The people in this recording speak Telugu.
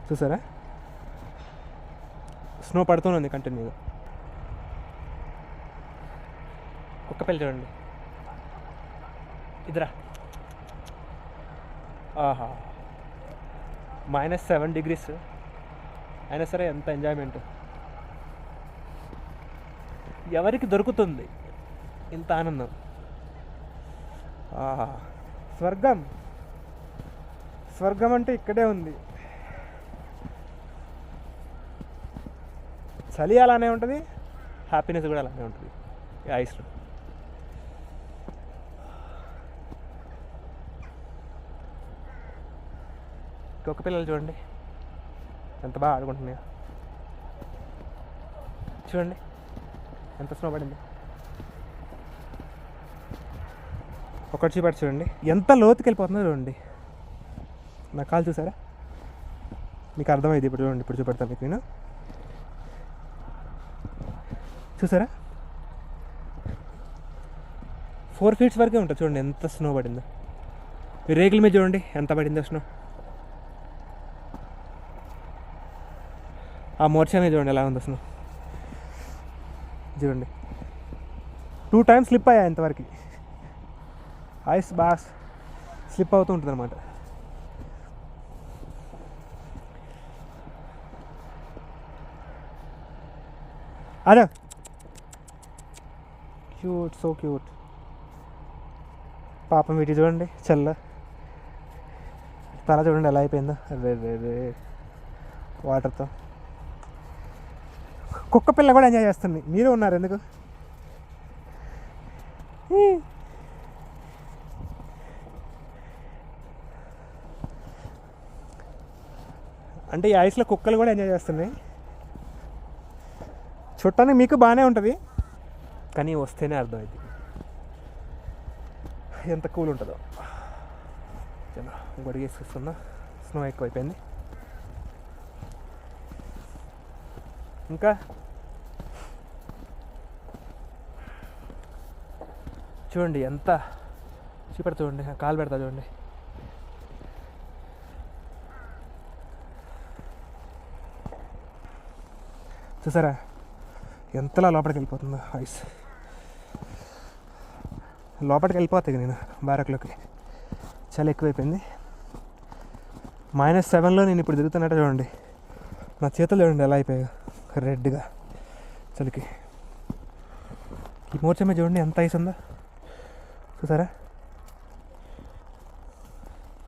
చూసారా, స్నో పడుతూనే ఉంది కంటిన్యూగా. కుక్కపిల్ల చూడండి, ఇదిరా. ఆహా, -7 degrees అయినా సరే ఎంత ఎంజాయ్మెంట్. ఎవరికి దొరుకుతుంది ఇంత ఆనందం? ఆహా, స్వర్గం. స్వర్గం అంటే ఇక్కడే ఉంది. చలి అలానే ఉంటుంది, హ్యాపీనెస్ కూడా అలానే ఉంటుంది ఈ ఐస్లో. కుక్క పిల్లలు చూడండి ఎంత బాగా ఆడుకుంటున్నాయో. చూడండి ఎంత స్నో పడింది. ఒకటి చూపెట్టి చూడండి ఎంత లోతుకి వెళ్ళిపోతుందో చూడండి. నా కాలు చూసారా? మీకు అర్థమైంది ఇప్పుడు. చూడండి, ఇప్పుడు చూపెడతాను మీకు నేను. చూసారా, 4 feet వరకే ఉంటుంది. చూడండి ఎంత స్నో పడిందో. ఈ రేకుల మీద చూడండి ఎంత పడిందో స్నో. ఆ మోర్చా మీద చూడండి ఎలా ఉందో స్నో. చూడండి 2 times స్లిప్ అయ్యా ఇంతవరకు. ఐస్ బాగా స్లిప్ అవుతూ ఉంటుంది అన్నమాట. అదే క్యూట్, సో క్యూట్. పాపం వీటి చూడండి చల్ల తల చూడండి ఎలా అయిపోయిందో వాటర్తో. కుక్క పిల్ల కూడా ఎంజాయ్ చేస్తుంది. మీరు ఉన్నారు ఎందుకు? అంటే ఈ ఐస్లో కుక్కలు కూడా ఎంజాయ్ చేస్తున్నాయి. చూడటానికి మీకు బాగానే ఉంటుంది, కానీ వస్తేనే అర్థమైంది ఎంత కూల్ ఉంటుందో. చాలా గొడిగేసుకున్నా, స్నో ఎక్కువైపోయింది. ఇంకా చూడండి ఎంత చూపెడతా, చూడండి కాలు పెడతా చూడండి. చూసారా ఎంతలా లోపలికి వెళ్ళిపోతుందో ఐస్. లోపలికి వెళ్ళిపోతాయి నేను బారక్లోకి. చాలా ఎక్కువైపోయింది. -7లో నేను ఇప్పుడు తిరుగుతున్నట్టు చూడండి. నా చేతులు చూడండి ఎలా అయిపోయాయి రెడ్గా చలికి. ఈ మోర్చమే చూడండి ఎంత ఐస్ ఉందో. చూసారా?